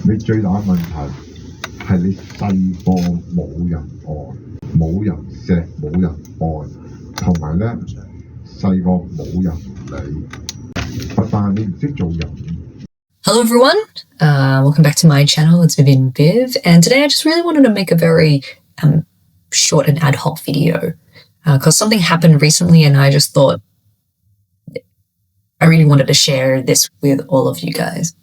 你最大問題係你細個冇人愛，冇人錫，冇人愛，同埋咧細個冇人理，但係你唔識做人。Hello everyone, welcome back to my channel. It's Vivian Viv, and today I just really wanted to make a very short and ad hoc video because something happened recently and I just thought I really wanted to share this with all of you guys.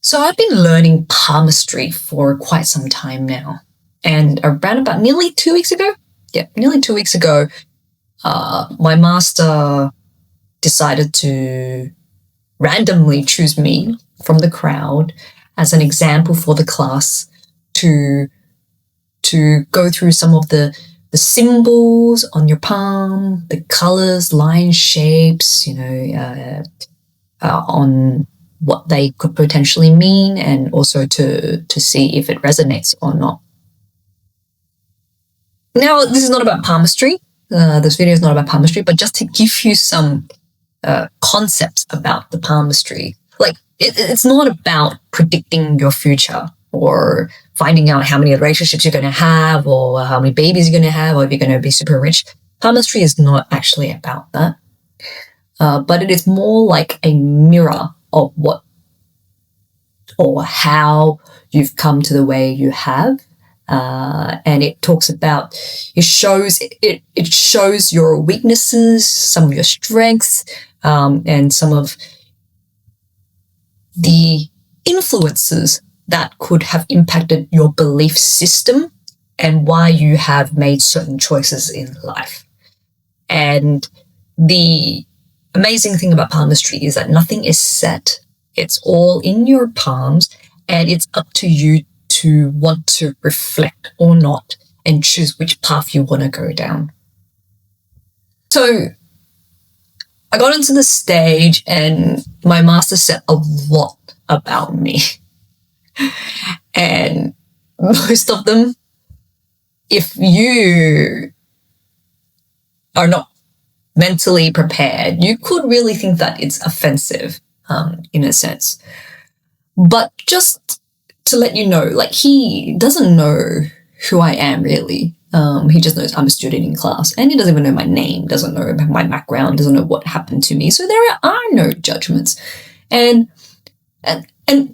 So I've been learning palmistry for quite some time now, and around about nearly 2 weeks ago, my master decided to randomly choose me from the crowd as an example for the class to go through some of the symbols on your palm, the colors, lines, shapes, on what they could potentially mean, and also to see if it resonates or not. Now, this is not about palmistry. This video is not about palmistry, but just to give you some concepts about the palmistry. Like, it's not about predicting your future or finding out how many relationships you're going to have or how many babies you're going to have or if you're going to be super rich. Palmistry is not actually about that. But it is more like a mirror of what or how you've come to the way you have. And it talks about, it shows your weaknesses, some of your strengths, and some of the influences that could have impacted your belief system and why you have made certain choices in life. And the amazing thing about palmistry is that nothing is set. It's all in your palms, and it's up to you to want to reflect or not and choose which path you want to go down. So I got onto the stage and my master said a lot about me. And most of them, if you are not mentally prepared, you could really think that it's offensive, in a sense. But just to let you know, like, he doesn't know who I am really. He just knows I'm a student in class, and he doesn't even know my name, doesn't know my background, doesn't know what happened to me. So there are no judgments. And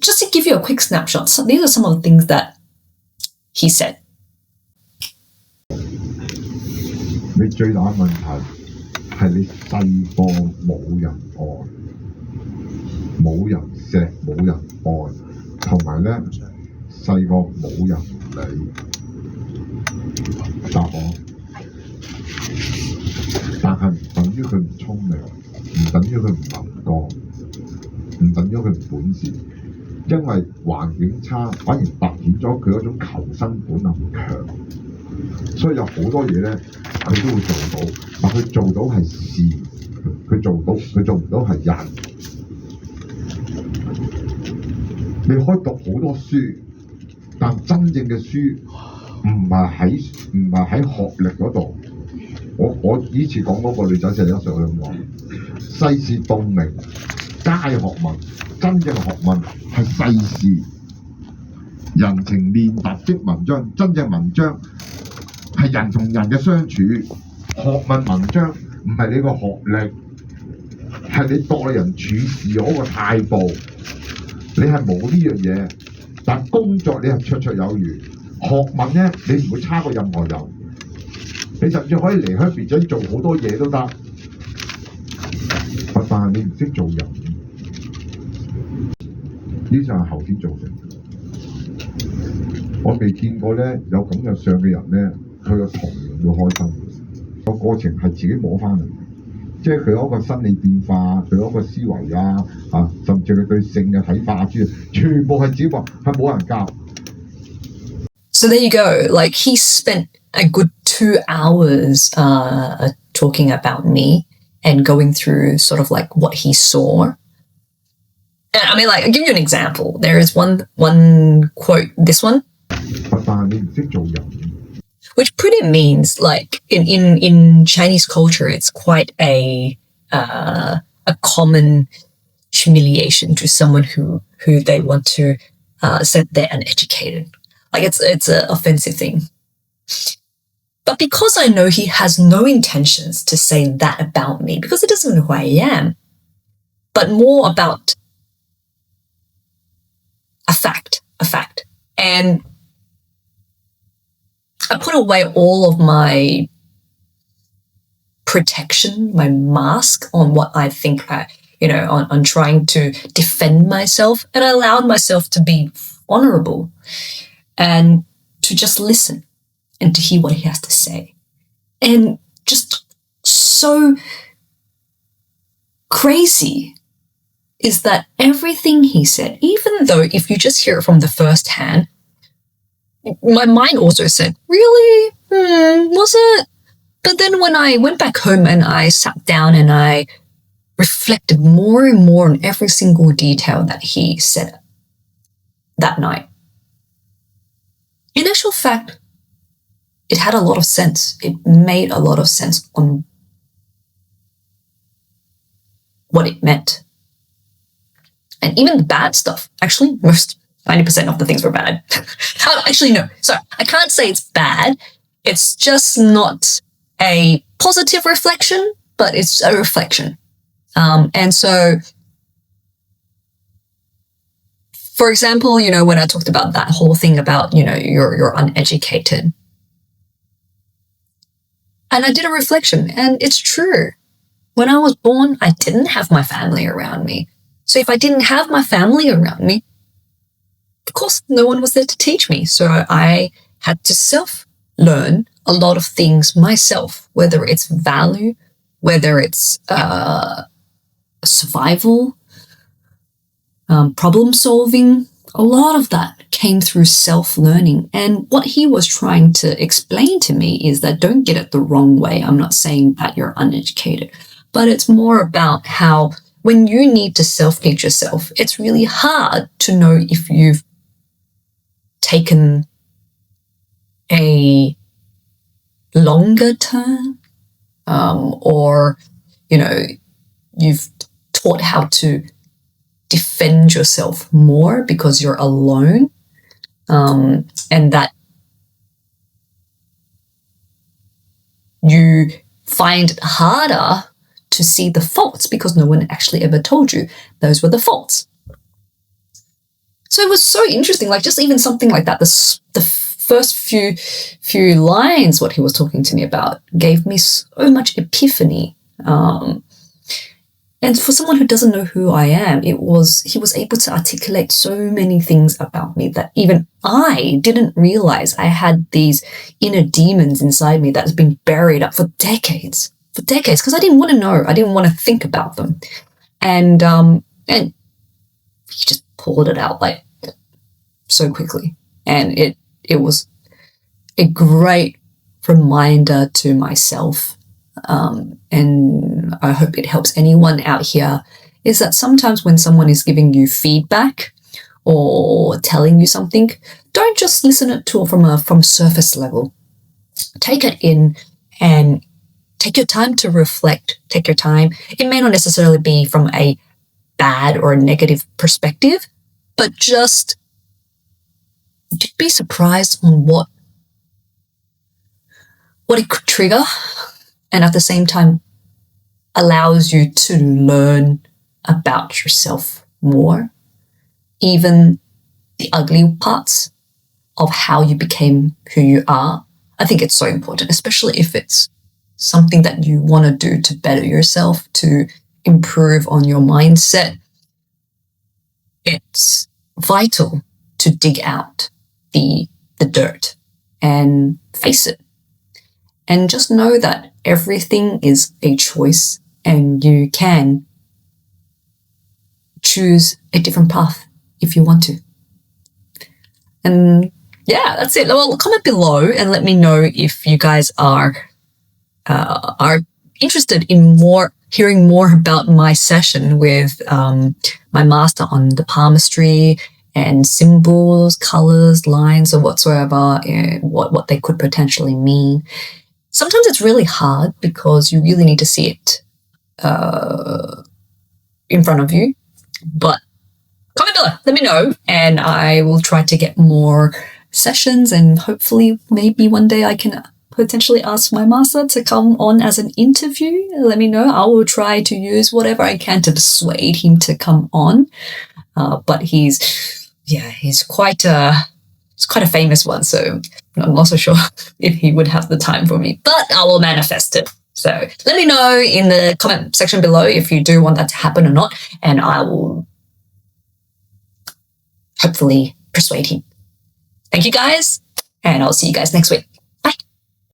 just to give you a quick snapshot, these are some of the things that he said. 你最大問題係你細個冇人愛，冇人錫，冇人愛，同埋咧細個冇人理。答我，但係唔等於佢唔聰明，唔等於佢唔能幹，唔等於佢唔本事，因為環境差，反而凸顯咗佢嗰種求生本能強。所以有好多嘢咧，佢都會做到，但佢做到係事，佢做唔到係人。你可以讀好多書，但真正嘅書唔係喺學歷嗰度。我以前講嗰個女仔41歲咁講，世事洞明皆學問，真正學問係世事，人情練達即文章，真正文章係人同人嘅相處，學問文章唔係你個學歷，係你待人處事嗰個態度。你係冇呢樣嘢，但工作你係綽綽有餘。學問咧，你唔會差過任何人，你甚至可以離鄉別井做好多嘢都得，但係你唔識做人，呢就係後天造成。我未見過咧有咁嘅相嘅人咧，佢個童年會開心，個過程係自己摸翻嚟。即係佢嗰個生理變化，佢嗰個思維甚至佢對性嘅睇法全部係自己話，係冇人教。So there you go. Like, he spent a good 2 hours talking about me and going through sort of like what he saw. And I mean, like, I'll give you an example. There is one quote, this one, which pretty means, like, in Chinese culture, it's quite a common humiliation to someone who they want to said they're uneducated. Like it's an offensive thing. But because I know he has no intentions to say that about me, because he doesn't know who I am, but more about a fact. And I put away all of my protection, my mask on what I think on trying to defend myself, and I allowed myself to be vulnerable and to just listen and to hear what he has to say. And just so crazy is that everything he said, even though if you just hear it from the first hand, my mind also said, really? Was it? But then when I went back home and I sat down and I reflected more and more on every single detail that he said that night, in actual fact, it had a lot of sense. It made a lot of sense on what it meant. And even the bad stuff, actually, 90% of the things were bad. Actually, no, sorry, I can't say it's bad. It's just not a positive reflection, but it's a reflection. And so, for example, when I talked about that whole thing about, you're uneducated. And I did a reflection, and it's true. When I was born, I didn't have my family around me. So if I didn't have my family around me, of course, no one was there to teach me. So I had to self-learn a lot of things myself, whether it's value, whether it's survival, problem solving. A lot of that came through self-learning. And what he was trying to explain to me is that don't get it the wrong way. I'm not saying that you're uneducated, but it's more about how when you need to self-teach yourself, it's really hard to know if you've taken a longer term or, you've taught how to defend yourself more because you're alone, and that you find it harder to see the faults because no one actually ever told you those were the faults. So it was so interesting, like just even something like that, the first few lines, what he was talking to me about, gave me so much epiphany. And for someone who doesn't know who I am, he was able to articulate so many things about me that even I didn't realize I had these inner demons inside me that's been buried up for decades, because I didn't want to know. I didn't want to think about them. And he just pulled it out like so quickly. And it was a great reminder to myself, and I hope it helps anyone out here, is that sometimes when someone is giving you feedback or telling you something, don't just listen to it from surface level. Take it in and take your time to reflect. Take your time. It may not necessarily be from a bad or a negative perspective, but just be surprised on what it could trigger, and at the same time allows you to learn about yourself more, even the ugly parts of how you became who you are. I think it's so important, especially if it's something that you want to do to better yourself, to improve on your mindset. It's vital to dig out the dirt and face it. And just know that everything is a choice and you can choose a different path if you want to. And yeah, that's it. Well, comment below and let me know if you guys are interested in hearing more about my session with my master on the palmistry and symbols, colors, lines, or whatsoever, and what they could potentially mean. Sometimes it's really hard because you really need to see it in front of you, but comment below. Let me know, and I will try to get more sessions, and hopefully maybe one day I can potentially ask my master to come on as an interview. Let me know. I will try to use whatever I can to persuade him to come on. But he's quite a famous one, so I'm not so sure if he would have the time for me, but I will manifest it. So let me know in the comment section below if you do want that to happen or not, and I will hopefully persuade him. Thank you guys, and I'll see you guys next week.